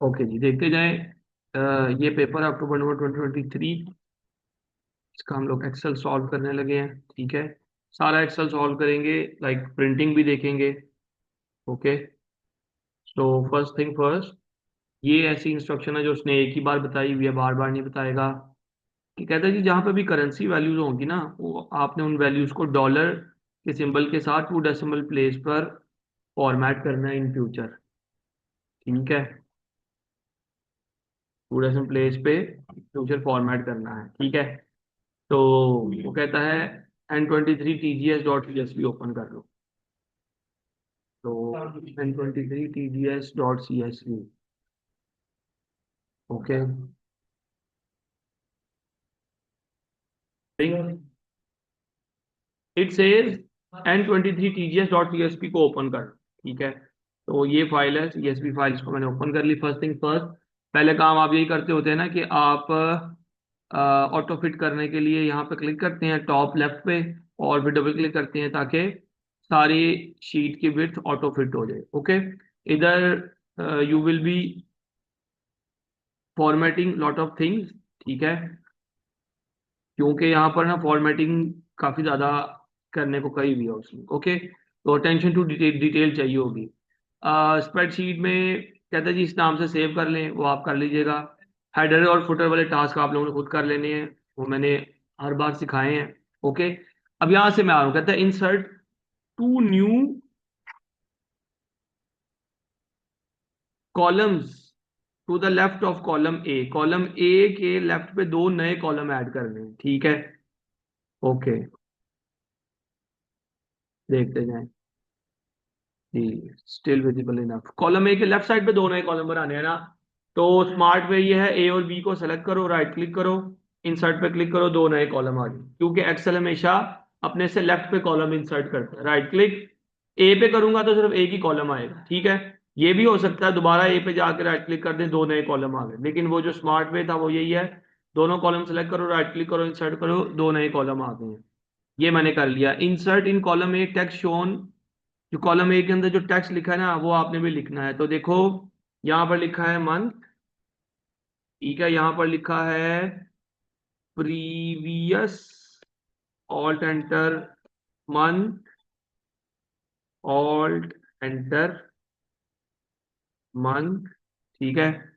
Okay जी, देखते जाएं। ये पेपर अक्टूबर नवंबर 2023, इसका हम लोग एक्सेल सॉल्व करने लगे हैं। ठीक है, सारा एक्सेल सॉल्व करेंगे, लाइक प्रिंटिंग भी देखेंगे। ओके, तो फर्स्ट थिंग फर्स्ट, ये ऐसी इंस्ट्रक्शन है जो उसने एक ही बार बताई हुई है, बार बार नहीं बताएगा। कि कहता है जी जहाँ पे भी करेंसी वैल्यूज होंगी ना, वो आपने उन वैल्यूज को डॉलर के सिंबल के साथ 2 डेसिमल प्लेस पर फॉर्मेट करना है इन फ्यूचर। ठीक है, 2 डेसिमल प्लेस पे फ्यूचर फॉर्मेट करना है। ठीक है, तो वो कहता है N23 TGS.CSV ओपन कर लो। तो N23 TGS.CSV। Okay, it says N23 TGS.CSV को ओपन कर। ठीक है, तो ये फाइल है CSV फाइल, इसको मैंने ओपन कर ली। फर्स्ट थिंग फर्स्ट, पहले काम आप यही करते होते हैं ना कि आप ऑटो फिट करने के लिए यहाँ पे क्लिक करते हैं टॉप लेफ्ट पे, और फिर डबल क्लिक करते हैं ताकि सारी शीट की विड्थ ऑटो फिट हो जाए। ओके, इधर you will be formatting lot of things. ठीक है, क्योंकि यहाँ पर ना फॉर्मेटिंग काफी ज्यादा करने को कही हुई है उसने। ओके, तो अटेंशन टू डिटेल डिटेल चाहिए होगी। स्प्रेडशीट में कहता है जी इस नाम से सेव कर लें, वो आप कर लीजिएगा। हेडर और फुटर वाले टास्क आप लोगों ने खुद कर लेने हैं, वो मैंने हर बार सिखाए हैं। ओके, अब यहां से मैं आ रहा हूँ, कहता है insert 2 new columns to the left of column A. Column A के लेफ्ट पे 2 नए कॉलम ऐड करने हैं। ठीक है, ओके, देखते जाएं जी। Still visible enough, column A के लेफ्ट साइड पे 2 नए कॉलम बनाने हैं ना। तो स्मार्ट वे ये है, ए और बी को सेलेक्ट करो, राइट क्लिक करो, इंसर्ट पे क्लिक करो, 2 नए कॉलम आ गए। क्योंकि एक्सेल हमेशा अपने से लेफ्ट पे कॉलम इंसर्ट करता है। राइट क्लिक, ए पे करूंगा तो सिर्फ एक ही कॉलम आएगा। ठीक है, ये भी हो सकता है दोबारा ए पे जाकर राइट क्लिक कर दें, 2 नए कॉलम आ गए, लेकिन वो जो स्मार्ट वे था वो यही है, दोनों कॉलम सेलेक्ट करो, राइट क्लिक करो, इंसर्ट करो, 2 नए कॉलम आ गए हैं। ये मैंने कर लिया। Insert in column A text shown, जो कॉलम ए के अंदर जो टेक्स्ट लिखा है ना वो आपने भी लिखना है। तो देखो यहाँ पर लिखा है मंथ। ठीक है, यहाँ पर लिखा है previous, alt enter month, alt enter month. ठीक है,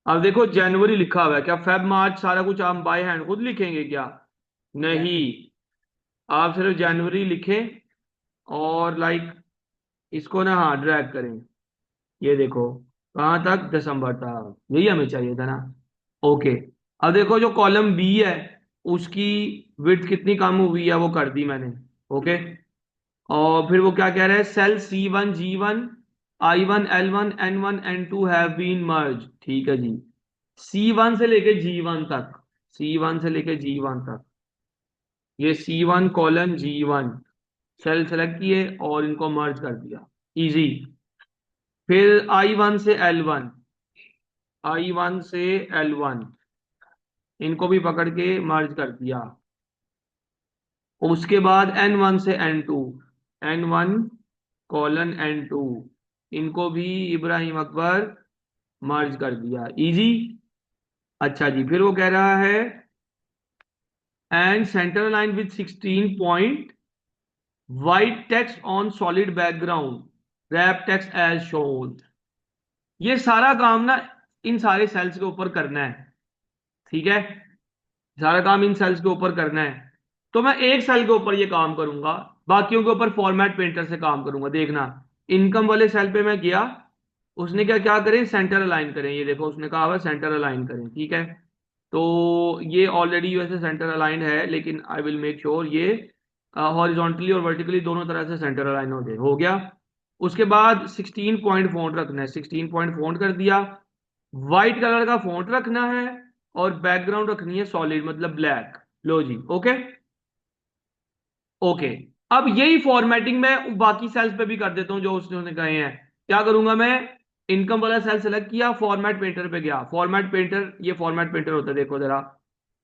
अब देखो जनवरी लिखा हुआ है, क्या फेब मार्च सारा कुछ आप बाय हैंड खुद लिखेंगे क्या? नहीं, आप सिर्फ जनवरी लिखें, और लाइक इसको ना हाँ ड्रैग करें। ये देखो कहाँ तक, दिसंबर तक, यही हमें चाहिए था ना। ओके, अब देखो जो कॉलम बी है उसकी विड्थ कितनी कम हुई है वो कर दी मैंने। ओके, और फिर वो क्या कह रहा है, cell C1 G1 I1 L1 N1 N2 have been मर्ज। ठीक है जी, C1 से लेके G1 तक, C1 से लेके G1 तक, ये C1:G1 सेल सेलेक्ट किए और इनको मर्ज कर दिया, इजी। फिर I1 से L1 इनको भी पकड़ के मर्ज कर दिया। उसके बाद N1 से N2, N1:N2 इनको भी इब्राहिम अकबर मर्ज कर दिया, इजी। अच्छा जी, फिर वो कह रहा है and centre line with 16 point, white text on solid background, wrap text as shown. ये सारा काम ना इन सारे सेल्स के ऊपर करना है। ठीक है, सारा काम इन सेल्स के ऊपर करना है। तो मैं एक सेल के ऊपर ये काम करूंगा, बाकियों के ऊपर फॉर्मेट पेंटर से काम करूंगा। देखना, इनकम वाले सेल पे मैं गया, उसने क्या क्या करें, सेंटर अलाइन करें। ये देखो उसने कहा हुआ सेंटर अलाइन करें। ठीक है, तो ये ऑलरेडी वैसे सेंटर अलाइन है, लेकिन आई विल मेक श्योर ये हॉरिजॉन्टली और वर्टिकली दोनों तरह से सेंटर अलाइन हो जाए। हो गया। उसके बाद 16 पॉइंट फॉन्ट रखना है, 16 पॉइंट फॉन्ट कर दिया। व्हाइट कलर का फॉन्ट रखना है, और बैकग्राउंड रखनी है सॉलिड मतलब ब्लैक। लो जी, ओके। ओके, अब यही फॉर्मेटिंग मैं बाकी सेल्स पे भी कर देता हूं जो उसने कहे हैं। क्या करूंगा मैं, इनकम वाला सेल सेलेक्ट किया, फॉर्मेट पेंटर पे गया। फॉर्मेट पेंटर, ये फॉर्मेट पेंटर होता है, देखो जरा,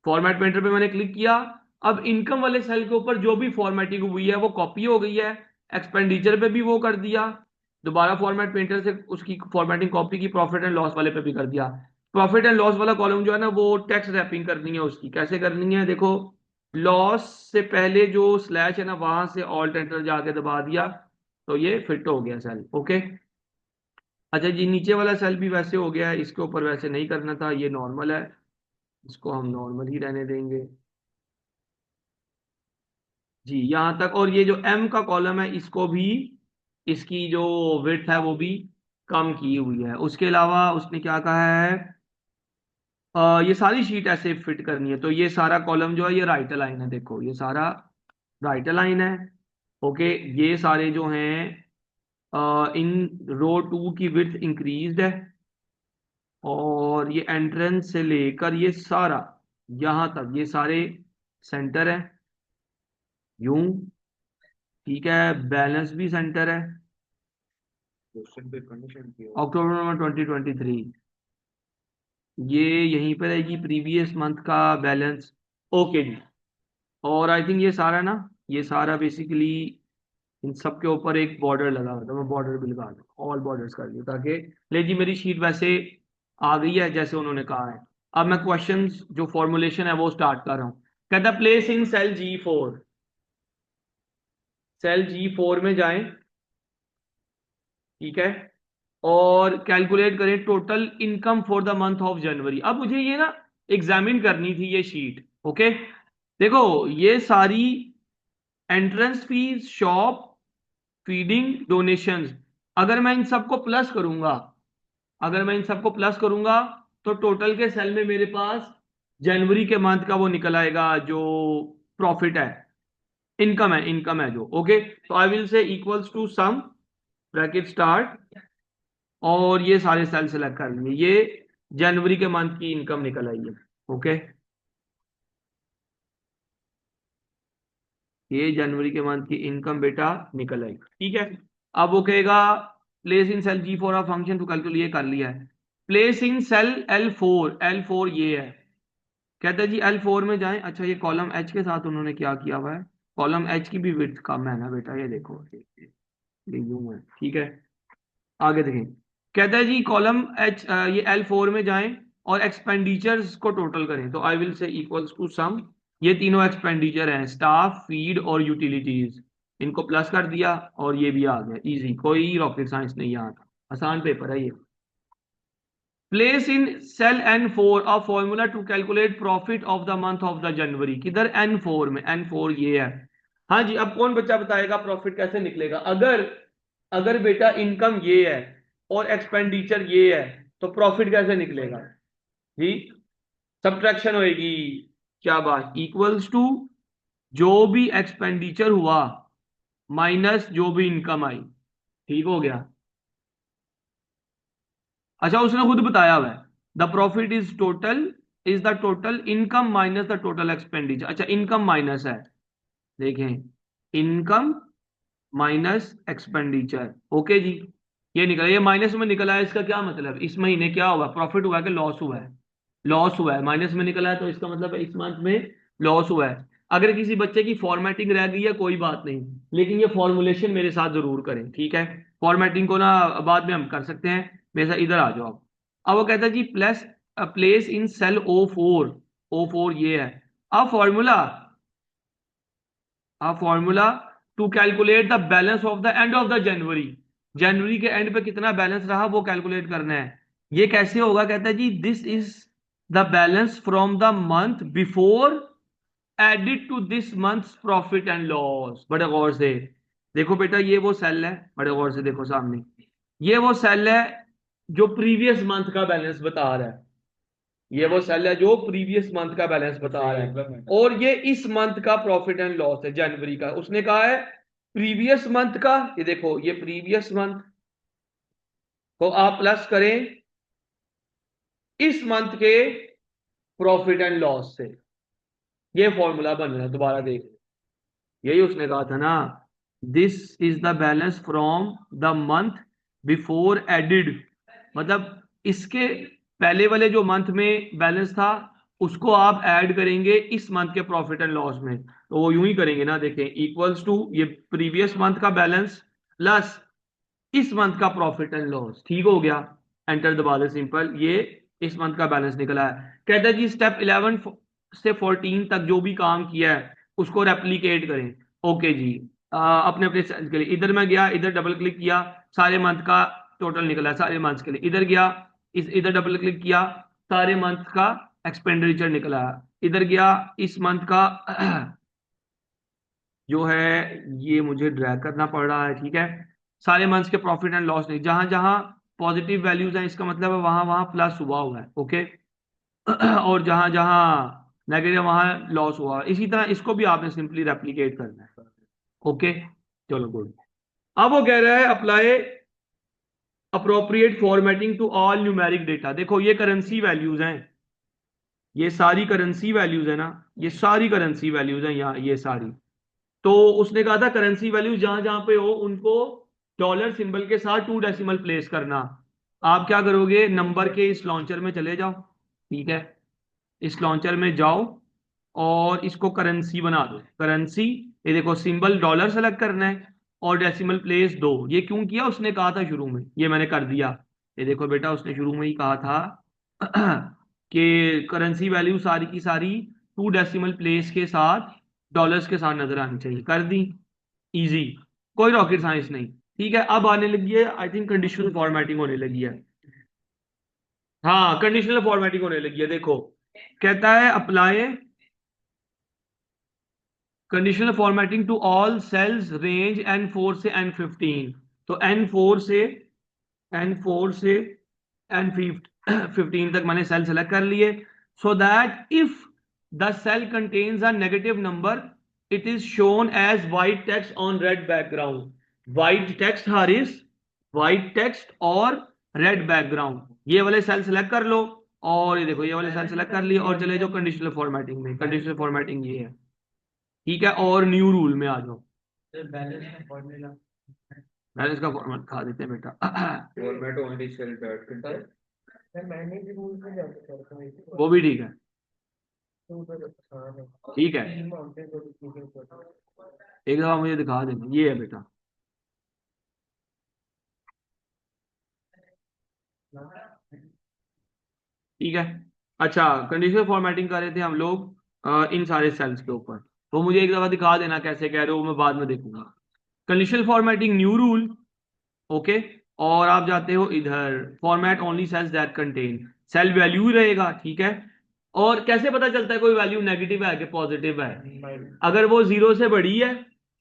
फॉर्मेट पेंटर पे मैंने क्लिक किया। अब इनकम वाले सेल के ऊपर जो भी फॉर्मेटिंग हुई है वो कॉपी हो गई है, एक्सपेंडिचर पे भी वो कर दिया, दोबारा फॉर्मेट पेंटर से उसकी फॉर्मेटिंग कॉपी की, प्रॉफिट एंड लॉस वाले पे भी कर दिया। प्रॉफिट एंड लॉस वाला कॉलम जो है ना, वो टेक्स्ट रैपिंग करनी है उसकी। कैसे करनी है देखो, लॉस से पहले जो स्लैश है ना, वहां से ऑल्ट एंटर जाके दबा दिया तो ये फिट हो गया सेल। ओके, अच्छा जी, नीचे वाला सेल भी वैसे हो गया है, इसके ऊपर वैसे नहीं करना था, ये नॉर्मल है, इसको हम नॉर्मल ही रहने देंगे जी यहां तक। और ये जो एम का कॉलम है, इसको भी, इसकी जो विड्थ है वो भी कम की हुई है। उसके अलावा उसने क्या कहा है, ये सारी शीट ऐसे फिट करनी है। तो ये सारा कॉलम जो है ये राइट अलाइन है, देखो ये सारा राइट अलाइन है। ओके, ये सारे जो हैं इन रो टू की विड्थ इंक्रीज्ड है, और ये एंट्रेंस से लेकर ये सारा यहां तक ये सारे सेंटर है यूं। ठीक है, बैलेंस भी सेंटर है। अक्टूबर नवंबर 2023 ये यहीं पर रहेगी, प्रीवियस मंथ का बैलेंस। ओके जी, और आई थिंक ये सारा ना, ये सारा बेसिकली इन सब के ऊपर एक बॉर्डर लगा हुआ था, मैं बॉर्डर भी लगा दूँ, ऑल बॉर्डर्स कर दिया, ताकि ले जी मेरी शीट वैसे आ गई है जैसे उन्होंने कहा है। अब मैं क्वेश्चंस जो फॉर्मुलेशन है वो स्टार्ट कर रहा हूँ। कहता place in cell G4, cell G4 में जाएं, ठीक है, और कैलकुलेट करें total income for the month of January. अब मुझे ये ना एग्जामिन करनी थी ये शीट। ओके, देखो ये सारी entrance fees, shop, feeding, donations, अगर मैं इन सबको प्लस करूंगा, अगर मैं इन सबको प्लस करूंगा तो टोटल के सेल में मेरे पास जनवरी के मंथ का वो निकल आएगा जो प्रॉफिट है, इनकम है जो। ओके, तो I will say equals to sum, bracket start, और ये सारे सेल सेलेक्ट कर लेंगे, ये जनवरी के मंथ की इनकम निकल आई है। ओके, ये जनवरी के मंथ की इनकम बेटा निकल आई, ठीक है। अब वो कहेगा place in cell G4 of function to calculate, ये कर लिया है। Place in cell L4, L4 ये है, कहता है जी L4 में जाएं। अच्छा, ये कॉलम H के साथ उन्होंने क्या किया हुआ है, कॉलम H की भी विड्थ कम है ना बेटा, ये देखो ये यूं है, ठीक है। आगे देखें, कहता है जी कॉलम H, ये L4 में जाएं और एक्सपेंडिचर्स को टोटल करें। तो I will say equals to sum, ये तीनों एक्सपेंडिचर हैं, स्टाफ, फीड और यूटिलिटीज, इनको प्लस कर दिया और ये भी आ गया, इजी, कोई रॉकेट साइंस नहीं यहाँ था, आसान पेपर है ये। Place in cell N4 a formula to calculate profit of the month of the January, किधर N4 में, N4 ये है। हाँ जी, अब कौन बच्चा बताएगा प्रॉफिट कैसे निकलेगा, अगर अगर बेटा इनकम ये है और एक्सपेंडिचर ये है तो प्रॉफिट कैसे निकलेगा जी, सब्ट्रैक्शन होएगी, क्या बात, इक्वल्स टू जो भी एक्सपेंडिचर हुआ माइनस जो भी इनकम आई, ठीक हो गया। अच्छा, उसने खुद बताया हुआ है the profit is total, is the total income minus the total expenditure. अच्छा, इनकम माइनस है, देखें, इनकम माइनस एक्सपेंडिचर। ओके जी, ये निकला, ये माइनस में निकला है, इसका क्या मतलब, इस महीने क्या हुआ, प्रॉफिट हुआ है कि लॉस हुआ है, लॉस हुआ है, माइनस में निकला है तो इसका मतलब है इस मंथ में लॉस हुआ है। अगर किसी बच्चे की फॉर्मेटिंग रह गई है कोई बात नहीं, लेकिन ये फॉर्मुलेशन मेरे साथ जरूर करें, ठीक है। फॉर्मेटिंग को ना बाद में हम कर सकते हैं, मेरे साथ इधर आ जाओ आप। अब वो कहता है जी plus place in cell O4, O4 ये है, अब formula, formula to calculate the balance of the end of the January, जनवरी के एंड पे कितना बैलेंस रहा वो कैलकुलेट करना है। ये कैसे होगा, कहता है जी this is the balance from the month before added to this month's profit and loss. बड़े गौर से देखो बेटा, ये वो सेल है, बड़े गौर से देखो सामने, ये वो सेल है जो प्रीवियस मंथ का बैलेंस बता रहा है, ये वो सेल है जो प्रीवियस मंथ का बैलेंस बता रहा है, और ये इस मंथ का प्रॉफिट एंड लॉस है जनवरी का। उसने कहा है प्रीवियस मंथ का, ये देखो ये प्रीवियस मंथ को आप प्लस करें इस मंथ के प्रॉफिट एंड लॉस से, ये फॉर्मूला बन रहा है, दोबारा देख, यही उसने कहा था ना, this is the balance from the month before added, मतलब इसके पहले वाले जो मंथ में बैलेंस था उसको आप ऐड करेंगे इस मंथ के प्रॉफिट एंड लॉस में, तो वो यूं ही करेंगे ना, देखें, इक्वल्स टू ये प्रीवियस मंथ का बैलेंस प्लस इस मंथ का प्रॉफिट एंड लॉस। ठीक हो गया, एंटर दबा दे सिंपल, ये इस मंथ का बैलेंस निकला है। कहता है जी स्टेप 11 से 14 तक जो भी काम किया है उसको रेप्लीकेट करें। ओके जी, अपने अपने सेल्स के लिए इधर मैं गया, इधर डबल क्लिक किया, सारे मंथ का टोटल निकला, सारे मंथ के लिए इधर गया, इधर डबल क्लिक किया, सारे मंथ का एक्सपेंडिचर निकला, इधर गया इस मंथ का जो है ये मुझे ड्रैग करना पड़ रहा है। ठीक है, सारे मंथ्स के प्रॉफिट एंड लॉस नहीं, जहां जहां पॉजिटिव वैल्यूज हैं इसका मतलब है वहां वहां प्लस हुआ हुआ है। ओके और जहां जहां नेगेटिव वहां लॉस हुआ। इसी तरह इसको भी आपने सिंपली रेप्लिकेट करना है। ओके, चलो गुड। अब वो कह रहा है apply appropriate formatting to all numeric data. देखो ये करेंसी वैल्यूज हैं, ये सारी करेंसी वैल्यूज है ना, ये सारी करेंसी वैल्यूज हैं यहाँ, ये सारी। तो उसने कहा था करेंसी वैल्यू जहां जहां पे हो उनको डॉलर सिंबल के साथ 2 डेसिमल प्लेस करना। आप क्या करोगे, नंबर के इस लॉन्चर में चले जाओ। ठीक है, इस लॉन्चर में जाओ और इसको करेंसी बना दो, करेंसी। ये देखो सिंबल डॉलर सेलेक्ट करना है और डेसिमल प्लेस 2। ये क्यों किया, उसने कहा था शुरू में, ये मैंने कर दिया। ये देखो बेटा, उसने शुरू में ही कहा था कि करेंसी वैल्यू सारी की सारी 2 डेसिमल प्लेस के साथ डॉलर्स के साथ नजर आनी चाहिए, कर दी। इजी, कोई रॉकेट साइंस नहीं। ठीक है, अब आने लगी है आई थिंक कंडीशनल फॉर्मेटिंग होने लगी है। हाँ, कंडीशनल फॉर्मेटिंग होने लगी है। देखो कहता है apply conditional formatting to all cells range N4 से N15। तो N4 से N15 तक मैंने सेल सेलेक्ट कर लिए। So that if the cell contains a negative number it is shown as white text on red background. White text हारिस, white text और red background, ये वाले सेल सेलेक्ट कर लो। और ये देखो ये वाले सेल सेलेक्ट कर लिए और चले जाओ कंडीशनल फॉर्मेटिंग में। कंडीशनल फॉर्मेटिंग ये है। ठीक है, और न्यू रूल में आ जाओ। बैलेंस का फॉर्मेट खा देते हैं बेटा। फॉर्मेट ओनली सेल डॉट वो भी ठीक है, ठीक है, एक दफा मुझे दिखा देना, ये है बेटा। ठीक है, अच्छा कंडीशनल फॉर्मेटिंग कर रहे थे हम लोग इन सारे सेल्स के ऊपर। वो मुझे एक दफा दिखा देना कैसे कह रहे हो, मैं बाद में देखूंगा। Conditional formatting new rule. Okay, और आप जाते हो इधर format only cells that contain, cell value रहेगा। ठीक है, और कैसे पता चलता है कोई वैल्यू नेगेटिव है कि पॉजिटिव है? अगर वो 0 से बड़ी है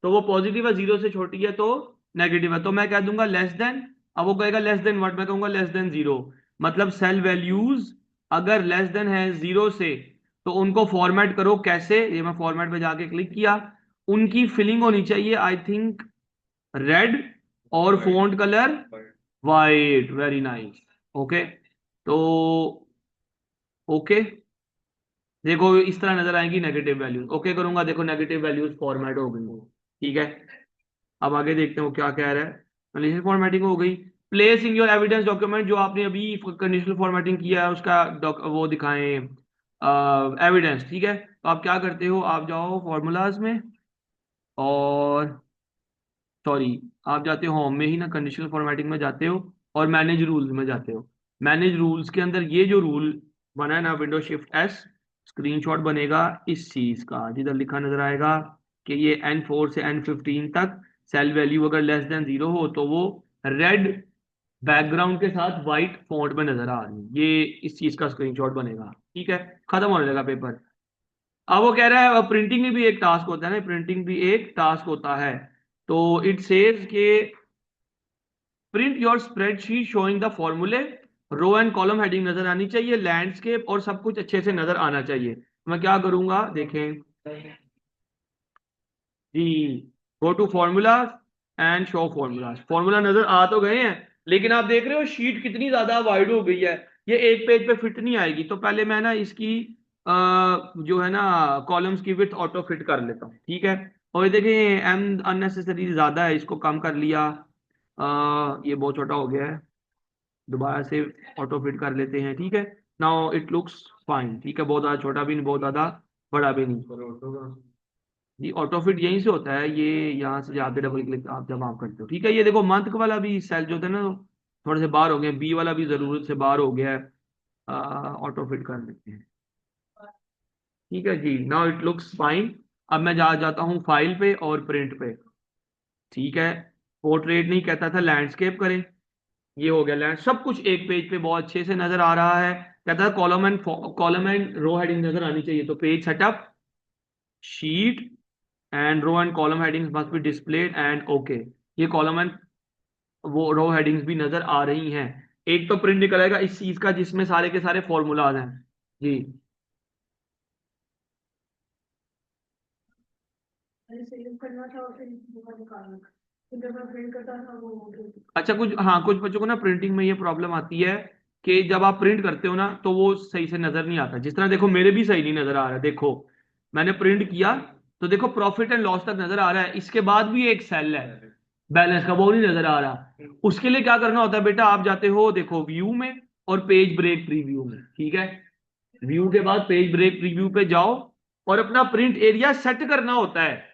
तो वो पॉजिटिव है, 0 से छोटी है तो नेगेटिव है। तो मैं कह दूंगा लेस देन, अब वो कहेगा लेस देन व्हाट, मैं कहूंगा लेस देन 0। मतलब सेल वैल्यूज अगर लेस देन है 0 से तो उनको फॉर्मेट करो कैसे, ये मैं फॉर्मेट पे जाके क्लिक किया, उनकी फिलिंग होनी चाहिए आई थिंक रेड और font colour white. Very nice. Okay, तो ओके देखो इस तरह नजर आएंगी नेगेटिव वैल्यूज। ओके करूंगा, देखो नेगेटिव वैल्यूज फॉर्मेट हो गई। ठीक है, अब आगे देखते हैं वो क्या कह रहा है। कंडीशनल फॉर्मेटिंग हो गई। Place in your evidence document, जो आपने अभी कंडीशनल फॉर्मेटिंग किया है उसका वो दिखाएं एविडेंस। ठीक है, तो आप क्या करते हो, आप जाओ फॉर्मूलाज में और सॉरी आप जाते हो होम में ही ना, कंडीशनल फॉर्मेटिंग में जाते हो और मैनेज रूल्स में जाते हो। मैनेज रूल्स के अंदर ये जो रूल बना है ना, विंडो शिफ्ट एस, स्क्रीनशॉट बनेगा इस चीज का, जिधर लिखा नजर आएगा कि ये N4 से N15 तक सेल वैल्यू अगर लेस देन 0 हो तो वो रेड बैकग्राउंड के साथ व्हाइट फॉन्ट में नजर आ रही है। ये इस चीज का स्क्रीनशॉट बनेगा। ठीक है, खत्म होने लगा पेपर। अब वो कह रहा है प्रिंटिंग में भी एक टास्क होता है ना, प्रिंटिंग भी एक टास्क होता है। तो इट सेज के print your spreadsheet showing the फॉर्मूले, रो एंड कॉलम हेडिंग नजर आनी चाहिए, लैंडस्केप और सब कुछ अच्छे से नजर आना चाहिए। मैं क्या करूंगा देखें जी, go to formula and show formulas. Formula नजर आ तो गए हैं लेकिन आप देख रहे हो शीट कितनी ज्यादा वाइड हो गई है, ये एक पेज पे फिट नहीं आएगी। तो पहले मैं ना इसकी जो है ना कॉलम्स की विड्थ ऑटो फिट कर लेता हूँ। ठीक है, और ये देखें एम अननेसेसरी ज्यादा है, इसको कम कर लिया। ये बहुत छोटा हो गया है, दोबारा से ऑटो फिट कर लेते हैं। ठीक है, नाउ इट लुक्स फाइन। ठीक है, बहुत ज्यादा छोटा भी नहीं, बहुत ज्यादा बड़ा भी नहीं। जी ऑटो फिट यहीं से होता है, ये यहाँ से जाके डबल क्लिक आप जब आप करते हो, ठीक है। ये देखो मंथ वाला भी सेल जो था ना थोड़े से बाहर हो गए, बी वाला भी जरूरत से बाहर हो गया है, ऑटो फिट कर देते हैं। ठीक है जी, नाउ इट लुक्स फाइन। अब मैं जाता हूँ फाइल पे और प्रिंट पे। ठीक है, पोर्ट्रेट नहीं कहता था, लैंडस्केप करें। ये हो गया लैंड, सब कुछ एक पेज पे बहुत अच्छे से नजर आ रहा है। कहता है कॉलम एंड रो हेडिंग नजर आनी चाहिए, तो page setup, sheet and row and column headings must be displayed and okay. ये कॉलम एंड वो रो हेडिंग्स भी नजर आ रही हैं। एक तो प्रिंट निकल आएगा इस चीज का जिसमें सारे के सारे फॉर्मूलाज हैं जी। अच्छा, कुछ हाँ कुछ बच्चों को ना प्रिंटिंग में ये प्रॉब्लम आती है कि जब आप प्रिंट करते हो ना तो वो सही से नजर नहीं आता। जिस तरह देखो मेरे भी सही नहीं नजर आ रहा है, देखो मैंने प्रिंट किया तो देखो प्रॉफिट एंड लॉस तक नजर आ रहा है, इसके बाद भी एक सेल है बैलेंस का, वो नहीं नजर आ रहा। उसके लिए क्या करना होता है बेटा, आप जाते हो देखो व्यू में और पेज ब्रेक प्रीव्यू में। ठीक है, व्यू के बाद पेज ब्रेक प्रीव्यू पे जाओ और अपना प्रिंट एरिया सेट करना होता है।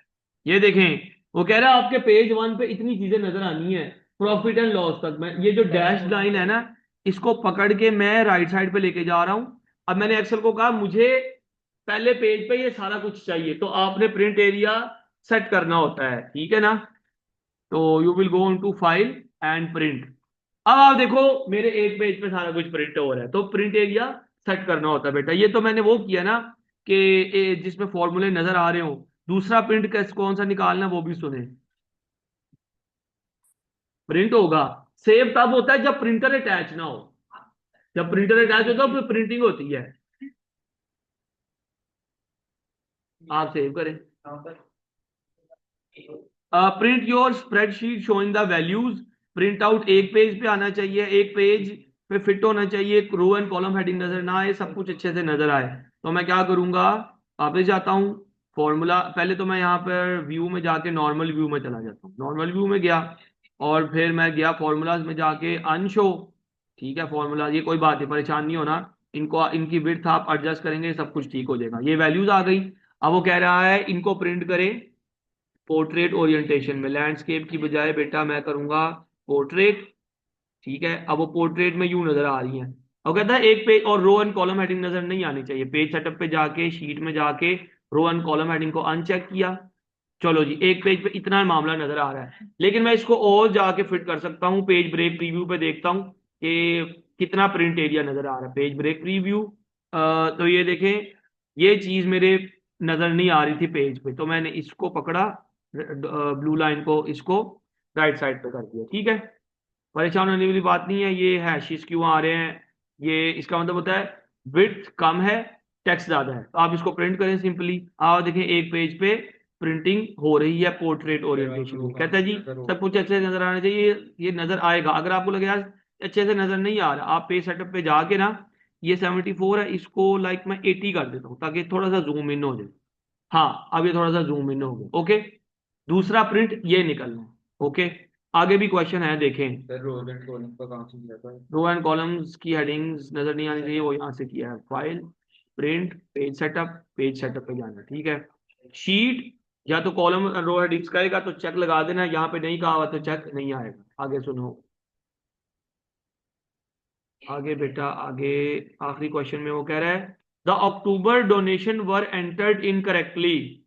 ये देखें, वो कह रहा है आपके पेज वन पे इतनी चीजें नजर आनी है प्रॉफिट एंड लॉस तक। मैं ये जो डैश लाइन है ना, इसको पकड़ के मैं राइट साइड पे लेके जा रहा हूं। अब मैंने एक्सेल को कहा मुझे पहले पेज पे ये सारा कुछ चाहिए, तो आपने प्रिंट एरिया सेट करना होता है, ठीक है ना। तो you will go into file and print. अब आप देखो मेरे एक पेज पे सारा कुछ प्रिंट हो रहा है, तो प्रिंट एरिया सेट करना होता है बेटा। ये तो मैंने वो किया ना कि जिसमें फॉर्मूले नजर आ रहे हो। दूसरा प्रिंट कैसे कौन सा निकालना वो भी सुने। प्रिंट होगा, सेव तब होता है जब प्रिंटर अटैच ना हो। जब प्रिंटर अटैच होता है तो प्रिंटिंग होती है। आप सेव करें, print your spreadsheet showing the values. Print out एक पेज पे आना चाहिए, एक पेज पे फिट होना चाहिए, रो एंड कॉलम हेडिंग नजर ना आए, सब कुछ अच्छे से नजर आए। तो मैं क्या करूंगा, वापस जाता हूँ फॉर्मूला, पहले तो मैं यहाँ पर व्यू में जाके नॉर्मल व्यू में चला जाता हूँ, नॉर्मल व्यू में गया और फिर मैं गया फॉर्मूलाज में जाके अनशो। ठीक है, फॉर्मूला ये कोई बात है, परेशान नहीं होना, इनको इनकी विड्थ आप एडजस्ट करेंगे सब कुछ ठीक हो जाएगा। ये वैल्यूज आ गई। अब वो कह रहा है इनको प्रिंट करें पोर्ट्रेट ओरिएंटेशन में, लैंडस्केप की बजाय बेटा मैं करूंगा पोर्ट्रेट। ठीक है, अब वो पोर्ट्रेट में यूं नजर आ रही है। और कहता है एक पेज और रो एंड कॉलम हेडिंग नजर नहीं आनी चाहिए। पेज सेटअप पे जाके शीट में जाके रो एंड कॉलम हेडिंग को अनचेक किया। चलो जी, एक पेज पे इतना मामला नजर आ रहा है, लेकिन मैं इसको और जाके फिट कर सकता हूँ। पेज ब्रेक प्रीव्यू पे देखता हूँ कि कितना प्रिंट एरिया नजर आ रहा है। पेज ब्रेक प्रीव्यू, तो ये देखें, ये चीज मेरे नजर नहीं आ रही थी पेज पे, तो मैंने इसको पकड़ा, ब्लू लाइन को, इसको राइट साइड पे कर दिया। ठीक है, परेशान होने वाली बात नहीं है। ये हैशेस क्यों आ रहे हैं, ये इसका मतलब होता है विड्थ कम है टेक्स्ट ज्यादा है। तो आप इसको प्रिंट करें सिंपली, आप देखें एक पेज पे प्रिंटिंग हो रही है पोर्ट्रेट ओरिएंटेशन में। कहता है जी सब कुछ अच्छे से नजर आना चाहिए, ये नजर आएगा। अगर आपको लगे यार अच्छे से नजर नहीं आ रहा, आप पेज सेटअप पे जाके ना, ये 74 है, इसको लाइक मैं 80 कर देता हूँ ताकि थोड़ा सा जूम इन हो जाए। हाँ, अब ये थोड़ा सा जूम इन हो गया, ओके। दूसरा प्रिंट ये निकलना है, ओके। आगे भी क्वेश्चन है, देखें। सर रोज एंड कॉलम का काम से किया था। रो एंड कॉलम्स की हेडिंग्स नजर नहीं आनी चाहिए, वो यहाँ से किया है। फाइल, प्रिंट, पेज सेटअप पे जाना है, ठीक है। शीट, या तो कॉलम रो हेडिंग्स कहेगा तो चेक लगा देना, यहाँ पे नहीं कहा हुआ तो चेक नहीं आएगा। आगे सुनो, आगे बेटा आगे, आखिरी क्वेश्चन में वो कह रहा है the October donation were entered incorrectly.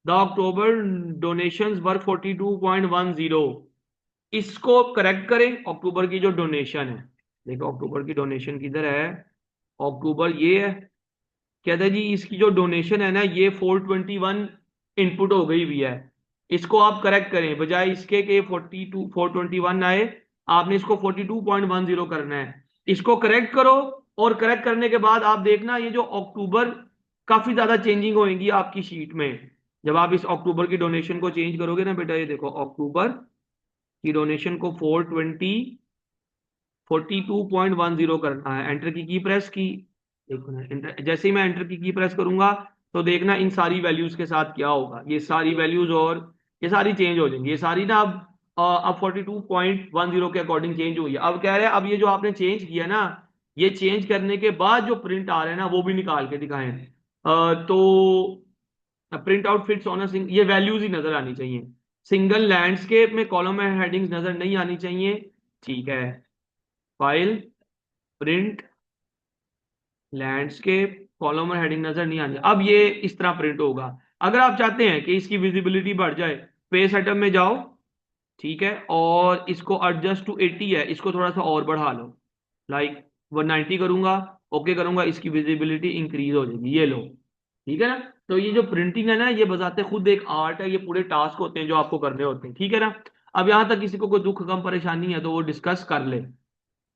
The October donations were 42.10। इसको करेक्ट करें, अक्टूबर की जो डोनेशन है, देखो अक्टूबर की डोनेशन किधर है, अक्टूबर ये है। कहता है जी इसकी जो डोनेशन है ना ये 421 इनपुट हो गई हुई है। इसको आप करेक्ट करें, बजाय इसके कि 421 आए, आपने इसको 42.10 करना है। इसको करेक्ट करो, और करेक्ट करने के बाद आप देखना ये जो अक्टूबर काफी ज्यादा चेंजिंग होगी आपकी शीट में। जब आप इस अक्टूबर की डोनेशन को चेंज करोगे ना बेटा, ये देखो अक्टूबर की डोनेशन को 42.10 करना है। एंटर की प्रेस की, देखो ना जैसे ही मैं एंटर की प्रेस करूंगा तो देखना इन सारी वैल्यूज के साथ क्या होगा। ये सारी वैल्यूज और ये सारी चेंज हो जाएंगी, ये सारी ना अब 42.10 के अकॉर्डिंग चेंज हुई है। अब कह रहे हैं अब ये जो आपने चेंज किया ना, ये चेंज करने के बाद जो प्रिंट आ रहे हैं ना वो भी निकाल के दिखाएं। तो print out fits on a ये वैल्यूज ही नजर आनी चाहिए। सिंगल लैंडस्केप में कॉलम में हेडिंग्स नजर नहीं आनी चाहिए। ठीक है, फाइल प्रिंट लैंडस्केप कॉलम और हेडिंग नजर नहीं आनी। अब ये इस तरह प्रिंट होगा। अगर आप चाहते हैं कि इसकी विजिबिलिटी बढ़ जाए, पेज सेटअप में जाओ, ठीक है, और इसको एडजस्ट टू 80 है, इसको थोड़ा सा और बढ़ा लो, लाइक 190 करूंगा, ओके करूंगा, इसकी विजिबिलिटी इंक्रीज हो जाएगी, ये लो। ठीक है ना। तो ये जो प्रिंटिंग है ना, ये बजाते खुद एक आर्ट है, ये पूरे टास्क होते हैं जो आपको करने होते हैं। ठीक है ना। अब यहां तक किसी को कोई दुख गम परेशानी है तो वो डिस्कस कर ले।